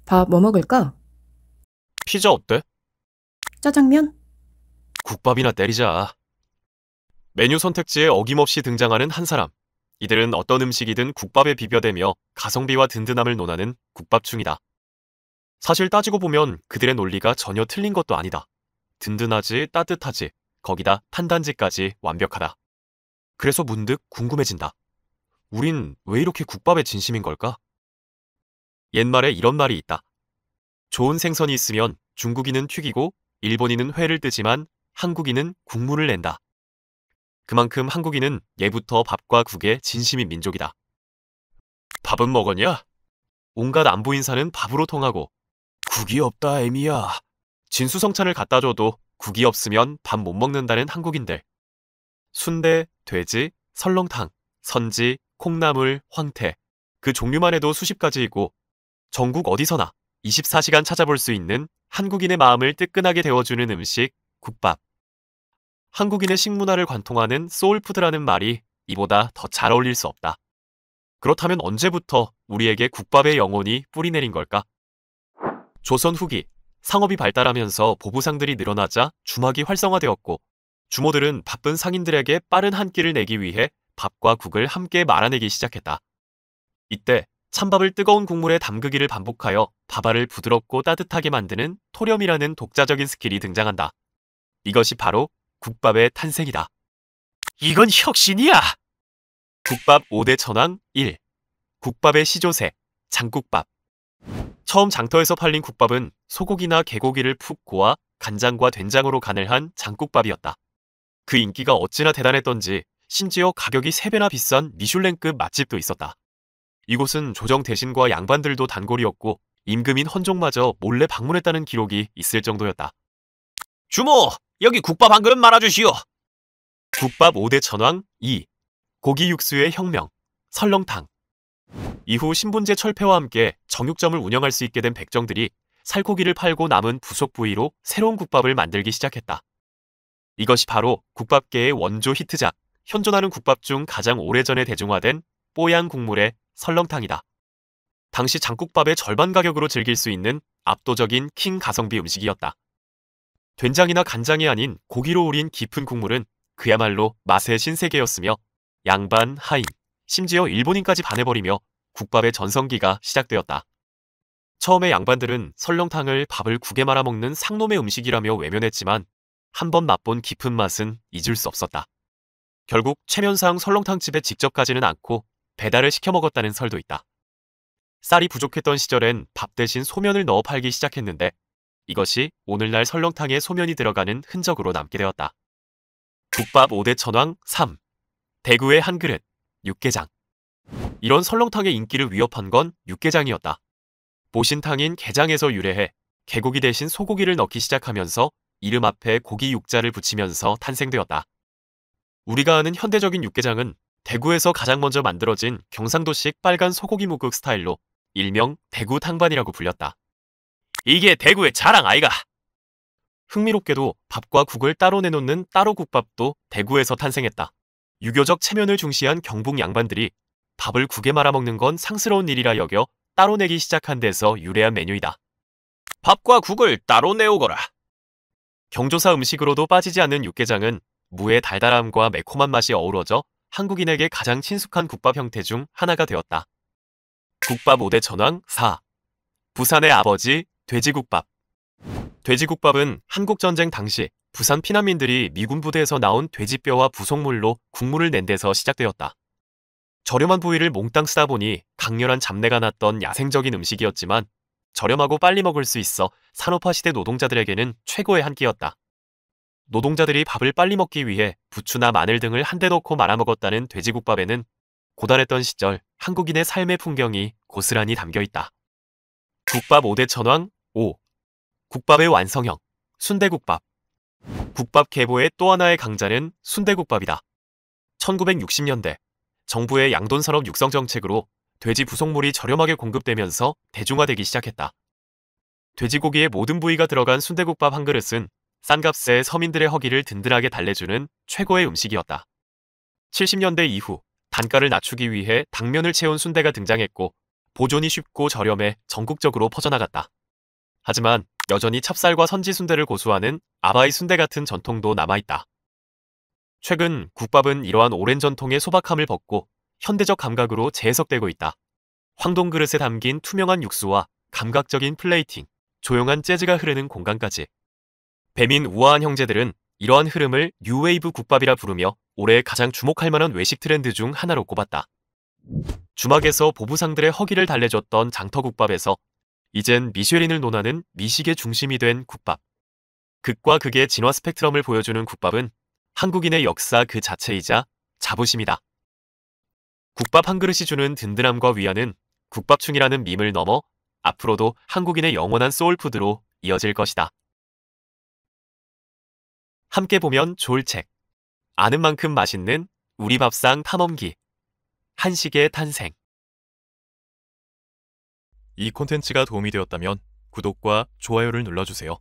밥 뭐 먹을까? 피자 어때? 짜장면? 국밥이나 때리자. 메뉴 선택지에 어김없이 등장하는 한 사람. 이들은 어떤 음식이든 국밥에 비벼대며 가성비와 든든함을 논하는 국밥충이다. 사실 따지고 보면 그들의 논리가 전혀 틀린 것도 아니다. 든든하지, 따뜻하지, 거기다 탄단지까지 완벽하다. 그래서 문득 궁금해진다. 우린 왜 이렇게 국밥에 진심인 걸까? 옛말에 이런 말이 있다. 좋은 생선이 있으면 중국인은 튀기고 일본인은 회를 뜨지만 한국인은 국물을 낸다. 그만큼 한국인은 예부터 밥과 국에 진심인 민족이다. 밥은 먹었냐? 온갖 안부 인사는 밥으로 통하고 국이 없다 애미야. 진수성찬을 갖다 줘도 국이 없으면 밥 못 먹는다는 한국인들. 순대, 돼지, 설렁탕, 선지, 콩나물, 황태. 그 종류만 해도 수십 가지이고 전국 어디서나 24시간 찾아볼 수 있는 한국인의 마음을 뜨끈하게 데워주는 음식, 국밥. 한국인의 식문화를 관통하는 소울푸드라는 말이 이보다 더 잘 어울릴 수 없다. 그렇다면 언제부터 우리에게 국밥의 영혼이 뿌리내린 걸까? 조선 후기, 상업이 발달하면서 보부상들이 늘어나자 주막이 활성화되었고 주모들은 바쁜 상인들에게 빠른 한 끼를 내기 위해 밥과 국을 함께 말아내기 시작했다. 이때 찬밥을 뜨거운 국물에 담그기를 반복하여 밥알을 부드럽고 따뜻하게 만드는 토렴이라는 독자적인 스킬이 등장한다. 이것이 바로 국밥의 탄생이다. 이건 혁신이야! 국밥 5대 천왕 1. 국밥의 시조새, 장국밥. 처음 장터에서 팔린 국밥은 소고기나 개고기를 푹 고아 간장과 된장으로 간을 한 장국밥이었다. 그 인기가 어찌나 대단했던지 심지어 가격이 3배나 비싼 미슐랭급 맛집도 있었다. 이곳은 조정 대신과 양반들도 단골이었고 임금인 헌종마저 몰래 방문했다는 기록이 있을 정도였다. 주모, 여기 국밥 한 그릇 말아주시오. 국밥 5대 천왕 2. 고기 육수의 혁명, 설렁탕. 이후 신분제 철폐와 함께 정육점을 운영할 수 있게 된 백정들이 살코기를 팔고 남은 부속 부위로 새로운 국밥을 만들기 시작했다. 이것이 바로 국밥계의 원조 히트작, 현존하는 국밥 중 가장 오래전에 대중화된 뽀얀 국물의 설렁탕이다. 당시 장국밥의 절반 가격으로 즐길 수 있는 압도적인 킹 가성비 음식이었다. 된장이나 간장이 아닌 고기로 우린 깊은 국물은 그야말로 맛의 신세계였으며 양반, 하인, 심지어 일본인까지 반해버리며 국밥의 전성기가 시작되었다. 처음에 양반들은 설렁탕을 밥을 국에 말아먹는 상놈의 음식이라며 외면했지만 한 번 맛본 깊은 맛은 잊을 수 없었다. 결국 최면상 설렁탕집에 직접 가지는 않고 배달을 시켜 먹었다는 설도 있다. 쌀이 부족했던 시절엔 밥 대신 소면을 넣어 팔기 시작했는데 이것이 오늘날 설렁탕에 소면이 들어가는 흔적으로 남게 되었다. 국밥 5대 천왕 3. 대구의 한 그릇, 육개장. 이런 설렁탕의 인기를 위협한 건 육개장이었다. 보신탕인 게장에서 유래해 개고기 대신 소고기를 넣기 시작하면서 이름 앞에 고기 육자를 붙이면서 탄생되었다. 우리가 아는 현대적인 육개장은 대구에서 가장 먼저 만들어진 경상도식 빨간 소고기 묵국 스타일로 일명 대구 탕반이라고 불렸다. 이게 대구의 자랑 아이가? 흥미롭게도 밥과 국을 따로 내놓는 따로 국밥도 대구에서 탄생했다. 유교적 체면을 중시한 경북 양반들이 밥을 국에 말아먹는 건 상스러운 일이라 여겨 따로 내기 시작한 데서 유래한 메뉴이다. 밥과 국을 따로 내오거라. 경조사 음식으로도 빠지지 않는 육개장은 무의 달달함과 매콤한 맛이 어우러져 한국인에게 가장 친숙한 국밥 형태 중 하나가 되었다. 국밥 5대 천왕 4. 부산의 아버지 돼지국밥. 돼지국밥은 한국전쟁 당시 부산 피난민들이 미군 부대에서 나온 돼지뼈와 부속물로 국물을 낸 데서 시작되었다. 저렴한 부위를 몽땅 쓰다 보니 강렬한 잡내가 났던 야생적인 음식이었지만 저렴하고 빨리 먹을 수 있어 산업화 시대 노동자들에게는 최고의 한 끼였다. 노동자들이 밥을 빨리 먹기 위해 부추나 마늘 등을 한데 넣고 말아먹었다는 돼지국밥에는 고단했던 시절 한국인의 삶의 풍경이 고스란히 담겨있다. 국밥 5대 천왕 5. 국밥의 완성형, 순대국밥. 국밥 계보의 또 하나의 강자는 순대국밥이다. 1960년대 정부의 양돈산업 육성 정책으로 돼지 부속물이 저렴하게 공급되면서 대중화되기 시작했다. 돼지고기의 모든 부위가 들어간 순대국밥 한 그릇은 싼 값에 서민들의 허기를 든든하게 달래주는 최고의 음식이었다. 70년대 이후 단가를 낮추기 위해 당면을 채운 순대가 등장했고 보존이 쉽고 저렴해 전국적으로 퍼져나갔다. 하지만 여전히 찹쌀과 선지순대를 고수하는 아바이 순대 같은 전통도 남아있다. 최근 국밥은 이러한 오랜 전통의 소박함을 벗고 현대적 감각으로 재해석되고 있다. 황동 그릇에 담긴 투명한 육수와 감각적인 플레이팅, 조용한 재즈가 흐르는 공간까지. 배민 우아한 형제들은 이러한 흐름을 뉴웨이브 국밥이라 부르며 올해 가장 주목할 만한 외식 트렌드 중 하나로 꼽았다. 주막에서 보부상들의 허기를 달래줬던 장터국밥에서 이젠 미쉐린을 논하는 미식의 중심이 된 국밥. 극과 극의 진화 스펙트럼을 보여주는 국밥은 한국인의 역사 그 자체이자 자부심이다. 국밥 한 그릇이 주는 든든함과 위안은 국밥충이라는 밈을 넘어 앞으로도 한국인의 영원한 소울푸드로 이어질 것이다. 함께 보면 좋을 책. 아는 만큼 맛있는 우리 밥상 탐험기. 한식의 탄생. 이 콘텐츠가 도움이 되었다면 구독과 좋아요를 눌러주세요.